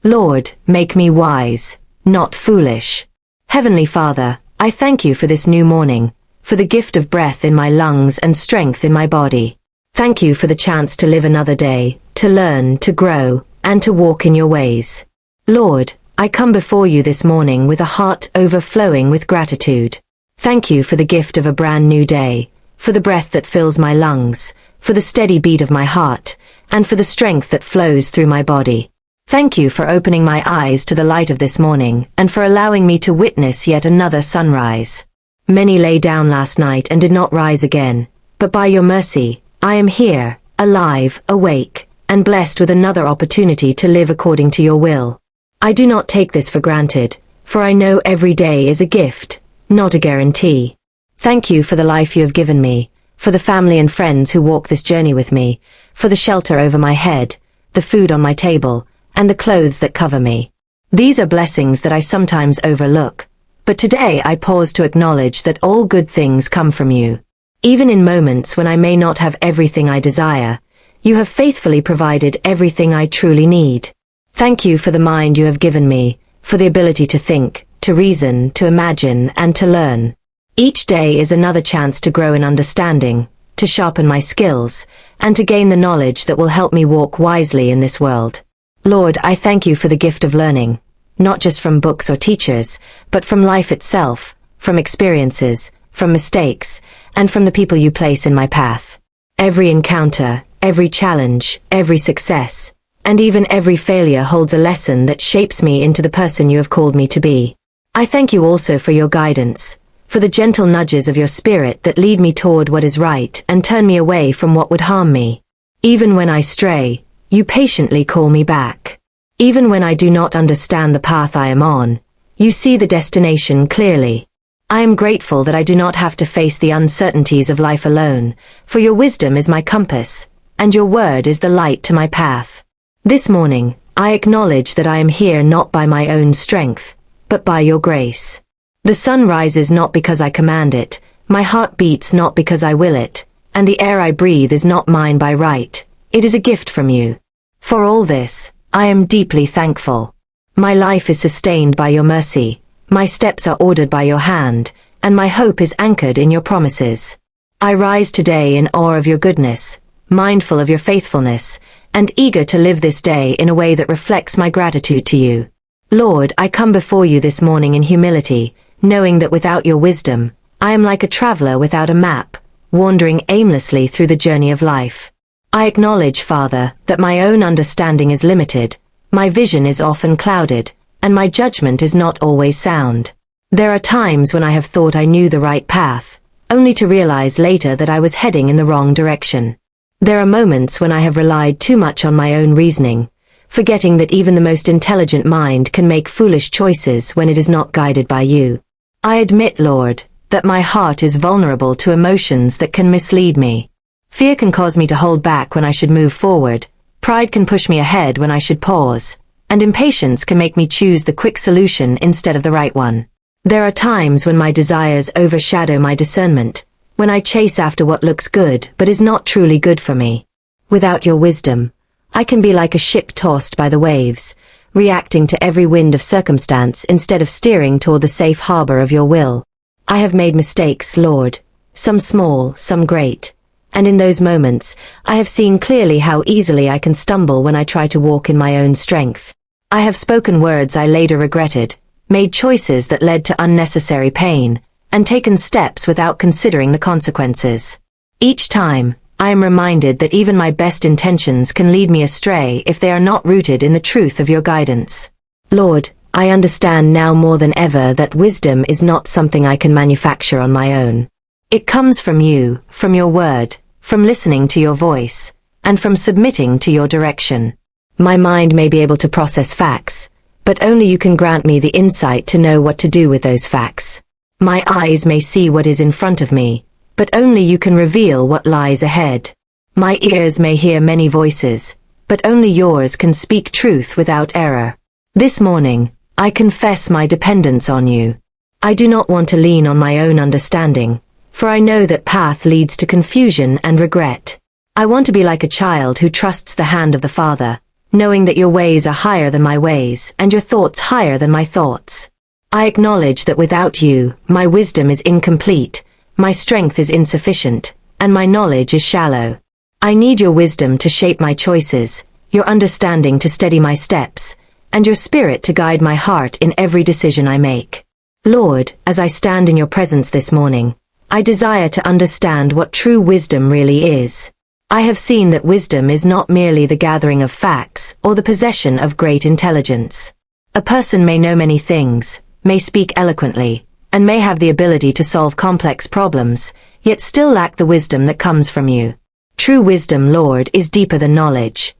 Lord, make me wise, not foolish. Heavenly Father, I thank you for this new morning, for the gift of breath in my lungs and strength in my body. Thank you for the chance to live another day, to learn, to grow, and to walk in your ways. Lord, I come before you this morning with a heart overflowing with gratitude. Thank you for the gift of a brand new day, for the breath that fills my lungs, for the steady beat of my heart, and for the strength that flows through my body. Thank you for opening my eyes to the light of this morning, and for allowing me to witness yet another sunrise. Many lay down last night and did not rise again, but by your mercy, I am here, alive, awake, and blessed with another opportunity to live according to your will. I do not take this for granted, for I know every day is a gift, not a guarantee. Thank you for the life you have given me, for the family and friends who walk this journey with me, for the shelter over my head, the food on my table, and the clothes that cover me. These are blessings that I sometimes overlook, but today I pause to acknowledge that all good things come from you. Even in moments when I may not have everything I desire, you have faithfully provided everything I truly need. Thank you for the mind you have given me, for the ability to think, to reason, to imagine, and to learn. Each day is another chance to grow in understanding, to sharpen my skills, and to gain the knowledge that will help me walk wisely in this world. Lord, I thank you for the gift of learning, not just from books or teachers, but from life itself, from experiences, from mistakes, and from the people you place in my path. Every encounter, every challenge, every success, and even every failure holds a lesson that shapes me into the person you have called me to be. I thank you also for your guidance, for the gentle nudges of your spirit that lead me toward what is right and turn me away from what would harm me. Even when I stray, you patiently call me back. Even when I do not understand the path I am on, you see the destination clearly. I am grateful that I do not have to face the uncertainties of life alone, for your wisdom is my compass, and your word is the light to my path. This morning, I acknowledge that I am here not by my own strength, but by your grace. The sun rises not because I command it, my heart beats not because I will it, and the air I breathe is not mine by right, it is a gift from you. For all this, I am deeply thankful. My life is sustained by your mercy, my steps are ordered by your hand, and my hope is anchored in your promises. I rise today in awe of your goodness, mindful of your faithfulness, and eager to live this day in a way that reflects my gratitude to you. Lord, I come before you this morning in humility, knowing that without your wisdom, I am like a traveler without a map, wandering aimlessly through the journey of life. I acknowledge, Father, that my own understanding is limited, my vision is often clouded, and my judgment is not always sound. There are times when I have thought I knew the right path, only to realize later that I was heading in the wrong direction. There are moments when I have relied too much on my own reasoning, forgetting that even the most intelligent mind can make foolish choices when it is not guided by you. I admit, Lord, that my heart is vulnerable to emotions that can mislead me. Fear can cause me to hold back when I should move forward, pride can push me ahead when I should pause, and impatience can make me choose the quick solution instead of the right one. There are times when my desires overshadow my discernment, when I chase after what looks good but is not truly good for me. Without your wisdom, I can be like a ship tossed by the waves, reacting to every wind of circumstance instead of steering toward the safe harbor of your will. I have made mistakes, Lord, some small, some great, and in those moments, I have seen clearly how easily I can stumble when I try to walk in my own strength. I have spoken words I later regretted, made choices that led to unnecessary pain, and taken steps without considering the consequences. Each time, I am reminded that even my best intentions can lead me astray if they are not rooted in the truth of your guidance. Lord, I understand now more than ever that wisdom is not something I can manufacture on my own. It comes from you, from your word, from listening to your voice, and from submitting to your direction. My mind may be able to process facts, but only you can grant me the insight to know what to do with those facts. My eyes may see what is in front of me, but only you can reveal what lies ahead. My ears may hear many voices, but only yours can speak truth without error. This morning, I confess my dependence on you. I do not want to lean on my own understanding, for I know that path leads to confusion and regret. I want to be like a child who trusts the hand of the Father, knowing that your ways are higher than my ways, and your thoughts higher than my thoughts. I acknowledge that without you, my wisdom is incomplete, my strength is insufficient, and my knowledge is shallow. I need your wisdom to shape my choices, your understanding to steady my steps, and your spirit to guide my heart in every decision I make. Lord, as I stand in your presence this morning, I desire to understand what true wisdom really is. I have seen that wisdom is not merely the gathering of facts or the possession of great intelligence. A person may know many things, may speak eloquently, and may have the ability to solve complex problems, yet still lack the wisdom that comes from you. True wisdom, Lord, is deeper than knowledge.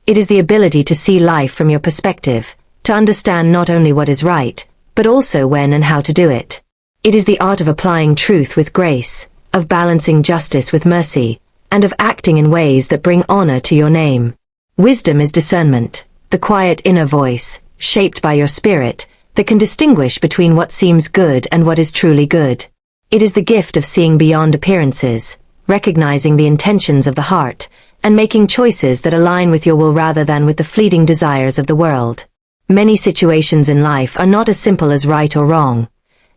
It is the ability to see life from your perspective, to understand not only what is right, but also when and how to do it. It is the art of applying truth with grace, of balancing justice with mercy, and of acting in ways that bring honor to your name. Wisdom is discernment, the quiet inner voice, shaped by your spirit, that can distinguish between what seems good and what is truly good. It is the gift of seeing beyond appearances, recognizing the intentions of the heart, and making choices that align with your will rather than with the fleeting desires of the world. Many situations in life are not as simple as right or wrong.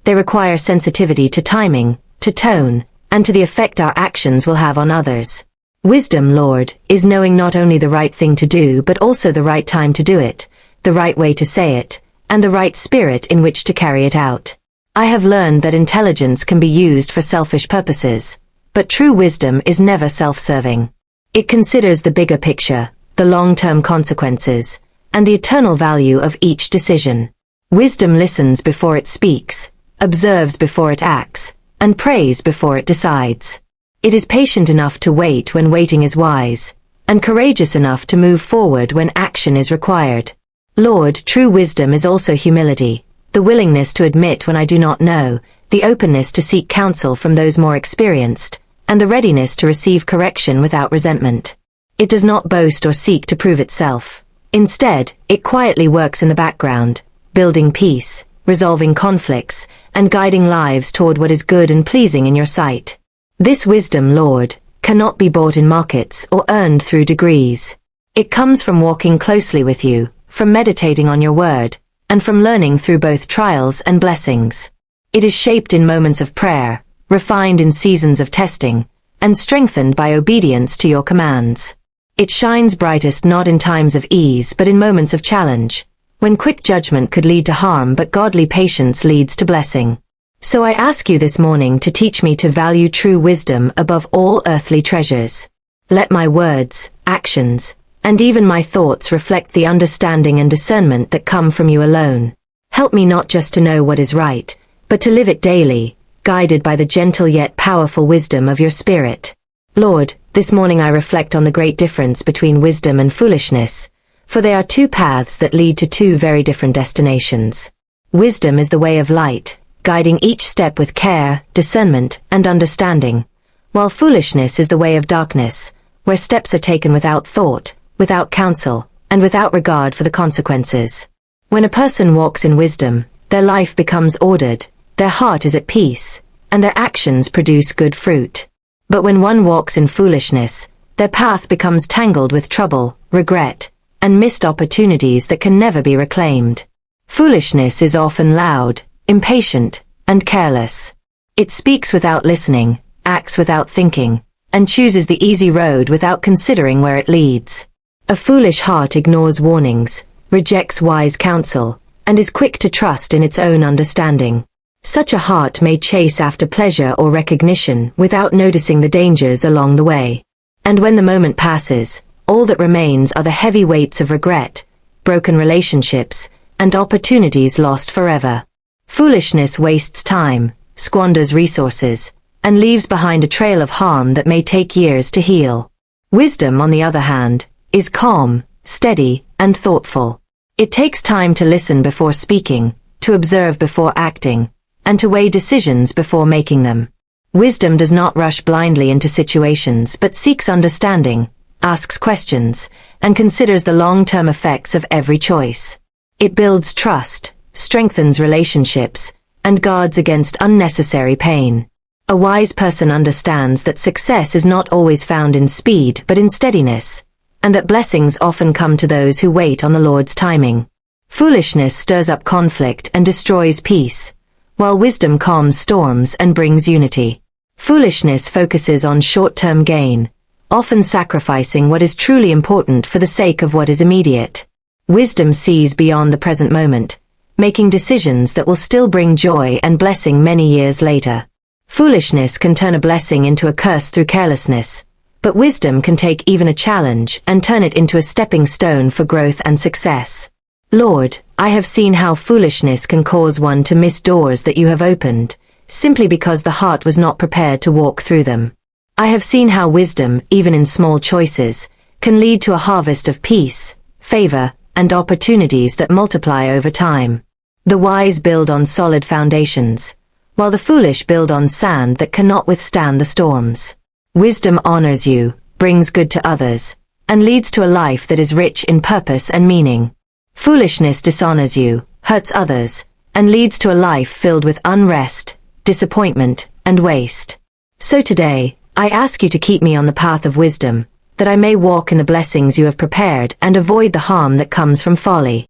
They require sensitivity to timing, to tone, and to the effect our actions will have on others. Wisdom, Lord, is knowing not only the right thing to do but also the right time to do it, the right way to say it, and the right spirit in which to carry it out. I have learned that intelligence can be used for selfish purposes, but true wisdom is never self-serving. It considers the bigger picture, the long-term consequences, and the eternal value of each decision. Wisdom listens before it speaks, observes before it acts, and prays before it decides. It is patient enough to wait when waiting is wise, and courageous enough to move forward when action is required. Lord, true wisdom is also humility, the willingness to admit when I do not know, the openness to seek counsel from those more experienced, and the readiness to receive correction without resentment. It does not boast or seek to prove itself. Instead, it quietly works in the background, building peace, resolving conflicts, and guiding lives toward what is good and pleasing in your sight. This wisdom, Lord, cannot be bought in markets or earned through degrees. It comes from walking closely with you, from meditating on your word, and from learning through both trials and blessings. It is shaped in moments of prayer, refined in seasons of testing, and strengthened by obedience to your commands. It shines brightest not in times of ease but in moments of challenge, when quick judgment could lead to harm but godly patience leads to blessing. So I ask you this morning to teach me to value true wisdom above all earthly treasures. Let my words, actions, and even my thoughts reflect the understanding and discernment that come from you alone. Help me not just to know what is right, but to live it daily, guided by the gentle yet powerful wisdom of your Spirit. Lord, this morning I reflect on the great difference between wisdom and foolishness, for they are two paths that lead to two very different destinations. Wisdom is the way of light, guiding each step with care, discernment, and understanding, while foolishness is the way of darkness, where steps are taken without thought, without counsel, and without regard for the consequences. When a person walks in wisdom, their life becomes ordered, their heart is at peace, and their actions produce good fruit. But when one walks in foolishness, their path becomes tangled with trouble, regret, and missed opportunities that can never be reclaimed. Foolishness is often loud, impatient, and careless. It speaks without listening, acts without thinking, and chooses the easy road without considering where it leads. A foolish heart ignores warnings, rejects wise counsel, and is quick to trust in its own understanding. Such a heart may chase after pleasure or recognition without noticing the dangers along the way. And when the moment passes, all that remains are the heavy weights of regret, broken relationships, and opportunities lost forever. Foolishness wastes time, squanders resources, and leaves behind a trail of harm that may take years to heal. Wisdom, on the other hand, is calm, steady, and thoughtful. It takes time to listen before speaking, to observe before acting, and to weigh decisions before making them. Wisdom does not rush blindly into situations but seeks understanding, asks questions, and considers the long-term effects of every choice. It builds trust, strengthens relationships, and guards against unnecessary pain. A wise person understands that success is not always found in speed but in steadiness, and that blessings often come to those who wait on the Lord's timing. Foolishness stirs up conflict and destroys peace, while wisdom calms storms and brings unity. Foolishness focuses on short-term gain, often sacrificing what is truly important for the sake of what is immediate. Wisdom sees beyond the present moment, making decisions that will still bring joy and blessing many years later. Foolishness can turn a blessing into a curse through carelessness, but wisdom can take even a challenge and turn it into a stepping stone for growth and success. Lord, I have seen how foolishness can cause one to miss doors that you have opened, simply because the heart was not prepared to walk through them. I have seen how wisdom, even in small choices, can lead to a harvest of peace, favor, and opportunities that multiply over time. The wise build on solid foundations, while the foolish build on sand that cannot withstand the storms. Wisdom honors you, brings good to others, and leads to a life that is rich in purpose and meaning. Foolishness dishonors you, hurts others, and leads to a life filled with unrest, disappointment, and waste. So today, I ask you to keep me on the path of wisdom, that I may walk in the blessings you have prepared and avoid the harm that comes from folly.